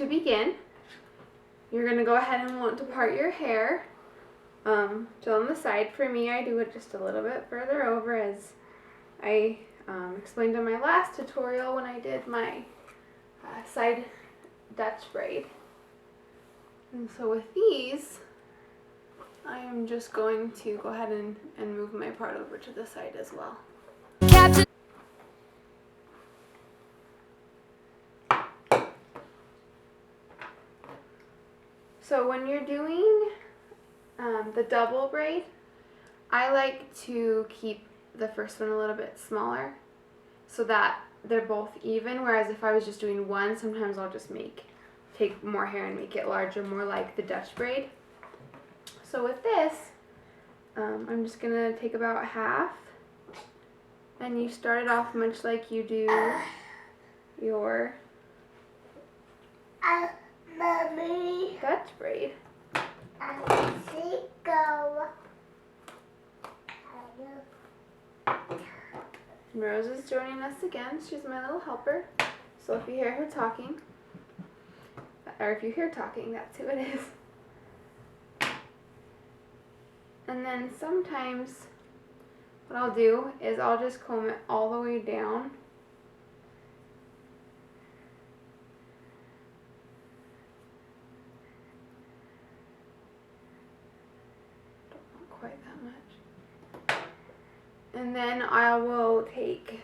to begin, you're going to go ahead and want to part your hair. So on the side, for me, I do it just a little bit further over, as I explained in my last tutorial when I did my side Dutch braid. And so with these, I am just going to go ahead and move my part over to the side as well. Captain. So when you're doing the double braid, I like to keep the first one a little bit smaller so that they're both even, whereas if I was just doing one, sometimes I'll just take more hair and make it larger, more like the Dutch braid. So with this, I'm just going to take about half, and you start it off much like you do your Dutch braid. Rose is joining us again. She's my little helper. So if you hear her talking, or if you hear talking, that's who it is. And then sometimes what I'll do is I'll just comb it all the way down. Not quite that much. And then I will take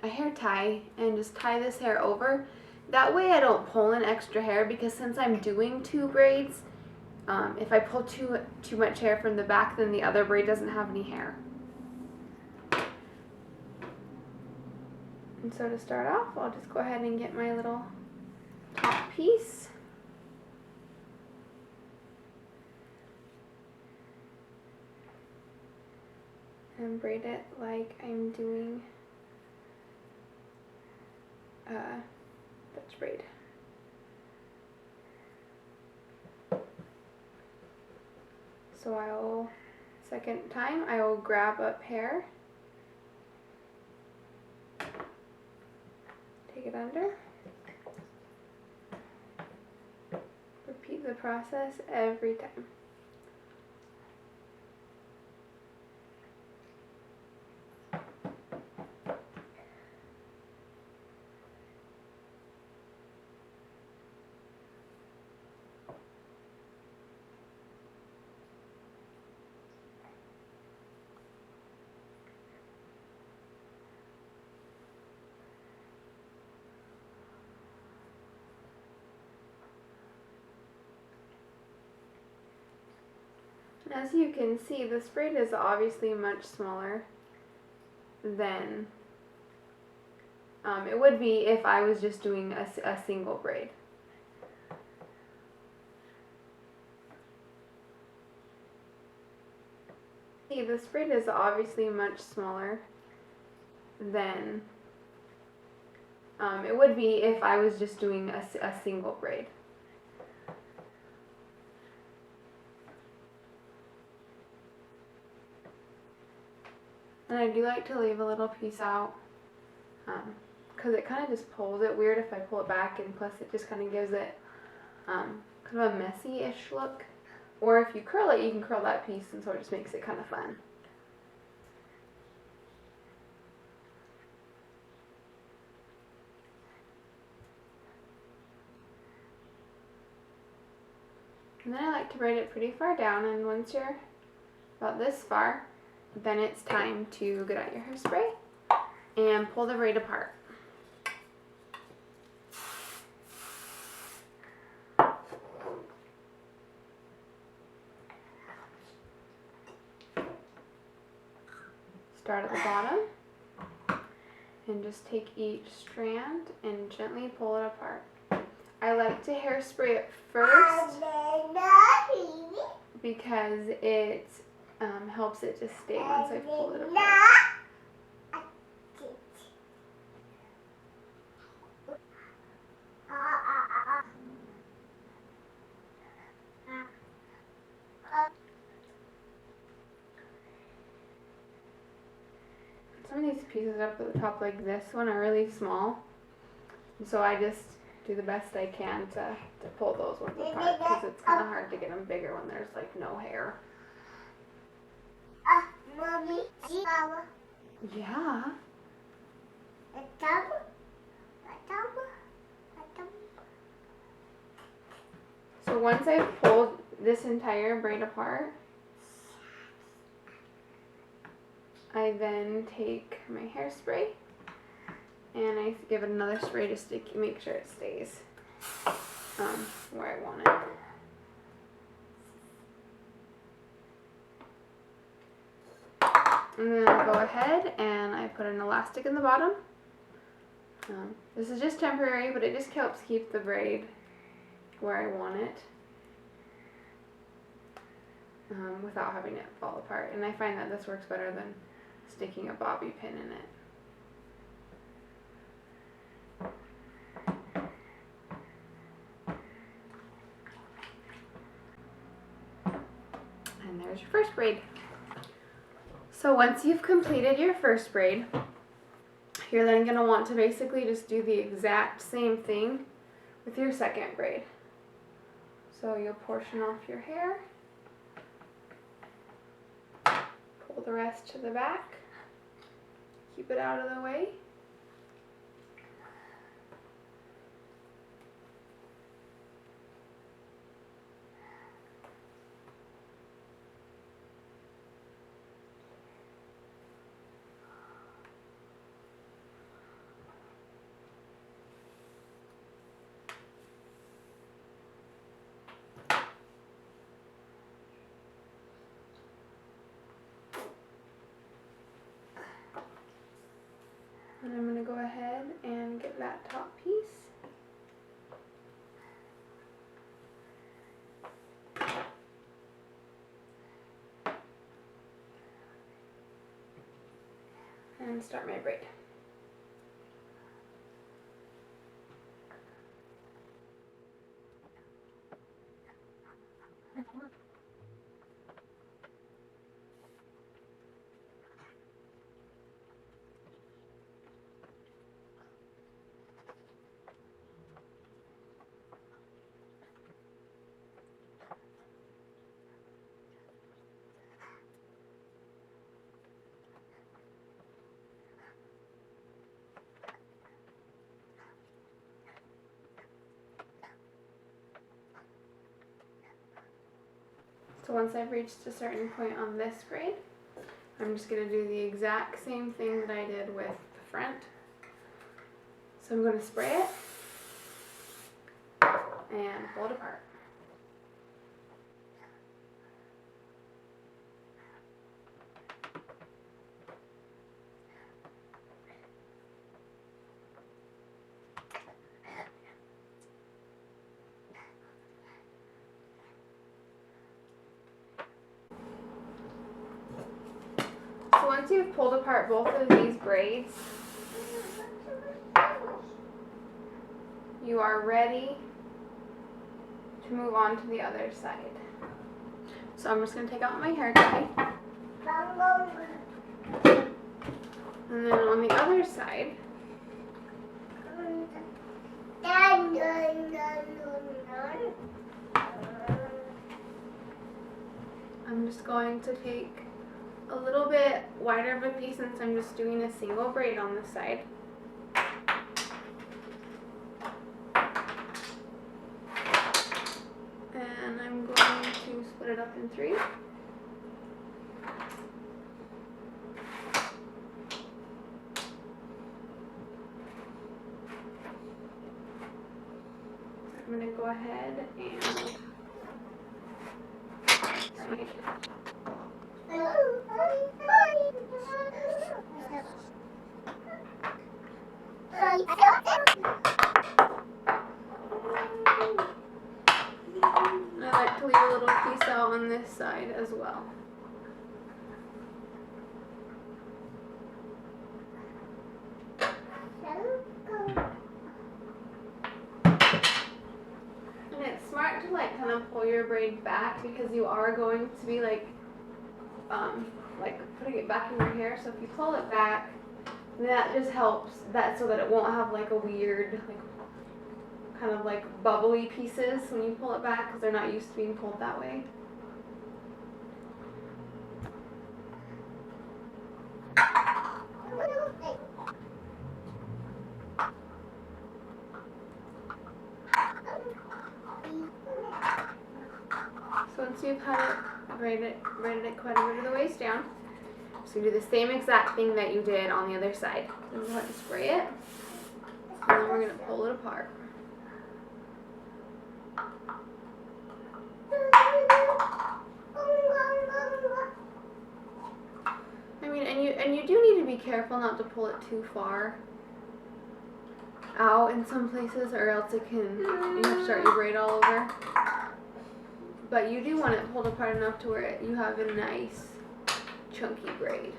a hair tie and just tie this hair over. That way I don't pull in extra hair, because since I'm doing two braids, if I pull too much hair from the back, then the other braid doesn't have any hair. And so to start off, I'll just go ahead and get my little top piece. And braid it like I'm doing Dutch braid. So second time, I will grab up hair, take it under, repeat the process every time. As you can see, this braid is obviously much smaller than it would be if I was just doing a single braid. See, this braid is obviously much smaller than it would be if I was just doing a single braid. And I do like to leave a little piece out, because it kind of just pulls it weird if I pull it back, and plus it just kind of gives it kind of a messy-ish look. Or if you curl it, you can curl that piece, and so it just makes it kind of fun. And then I like to braid it pretty far down, and once you're about this far, then it's time to get out your hairspray and pull the braid apart. Start at the bottom and just take each strand and gently pull it apart. I like to hairspray it first because it helps it to stay once I've pulled it apart. Some of these pieces up at the top like this one are really small, and so I just do the best I can to pull those ones apart because it's kind of hard to get them bigger when there's like no hair. Mommy, Yeah. So once I've pulled this entire braid apart, I then take my hairspray and I give it another spray just to make sure it stays where I want it. And then I go ahead and I put an elastic in the bottom. This is just temporary, but it just helps keep the braid where I want it without having it fall apart. And I find that this works better than sticking a bobby pin in it. And there's your first braid. So once you've completed your first braid, you're then going to want to basically just do the exact same thing with your second braid. So you'll portion off your hair, pull the rest to the back, keep it out of the way. And I'm going to go ahead and get that top piece. And start my braid. So once I've reached a certain point on this braid, I'm just going to do the exact same thing that I did with the front. So I'm going to spray it and pull it apart. So once you've pulled apart both of these braids, you are ready to move on to the other side. So I'm just going to take out my hair tie. And then on the other side, I'm just going to take a little bit wider of a piece since I'm just doing a single braid on this side. And I'm going to split it up in 3. I'm going to go ahead and I like to leave a little piece out on this side as well. And it's smart to like kind of pull your braid back because you are going to be like putting it back in your hair. So if you pull it back, that just helps that so that it won't have like a weird kind of like bubbly pieces when you pull it back because they're not used to being pulled that way. So once you've had it braided it quite a bit of the waist down, so you do the same exact thing that you did on the other side. Then go ahead and spray it, and then we're going to pull it apart. I mean, and you do need to be careful not to pull it too far out in some places, or else it can, you have to start your braid all over. But you do want it pulled apart enough to where you have a nice chunky braid.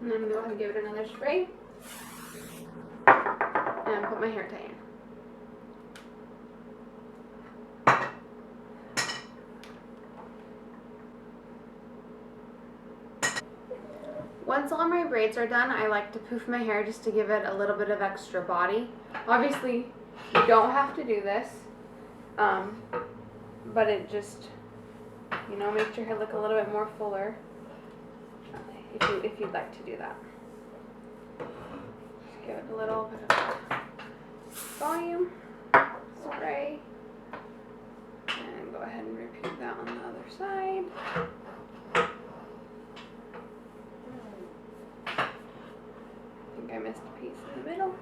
And I'm going to go ahead and give it another spray and put my hair tie in. Once all my braids are done, I like to poof my hair just to give it a little bit of extra body. Obviously, you don't have to do this, but it just, you know, makes your hair look a little bit more fuller if you'd like to do that. Just give it a little bit of volume, spray, and go ahead and repeat that on the other side. I missed a piece in the middle.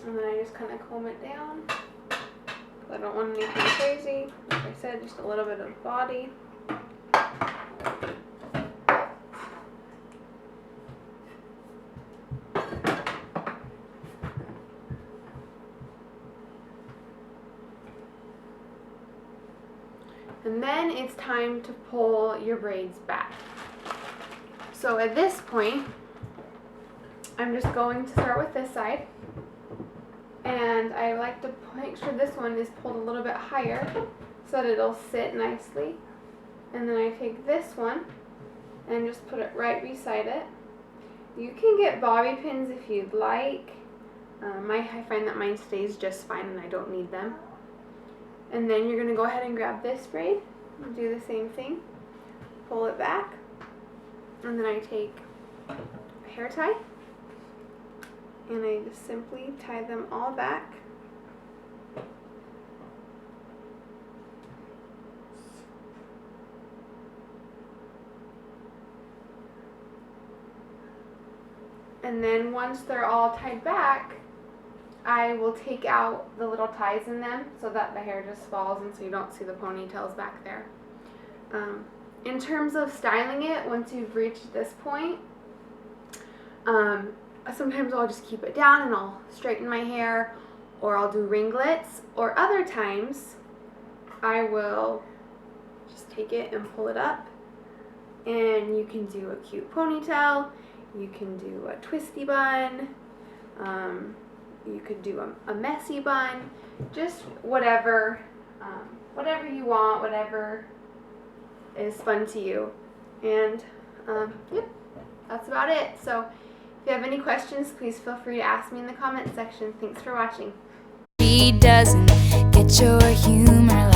And then I just kind of comb it down. I don't want anything crazy. Like I said, just a little bit of body. And then it's time to pull your braids back. So at this point, I'm just going to start with this side. And I like to make sure this one is pulled a little bit higher so that it'll sit nicely. And then I take this one and just put it right beside it. You can get bobby pins if you'd like. I find that mine stays just fine and I don't need them. And then you're going to go ahead and grab this braid and do the same thing. Pull it back. And then I take a hair tie. And I just simply tie them all back. And then once they're all tied back, I will take out the little ties in them so that the hair just falls and so you don't see the ponytails back there. In terms of styling it, once you've reached this point, sometimes I'll just keep it down and I'll straighten my hair, or I'll do ringlets, or other times I will just take it and pull it up, and you can do a cute ponytail, you can do a twisty bun, you could do a messy bun, just whatever you want, whatever is fun to you. And yep, that's about it. So if you have any questions, please feel free to ask me in the comment section. Thanks for watching. He doesn't get your humor.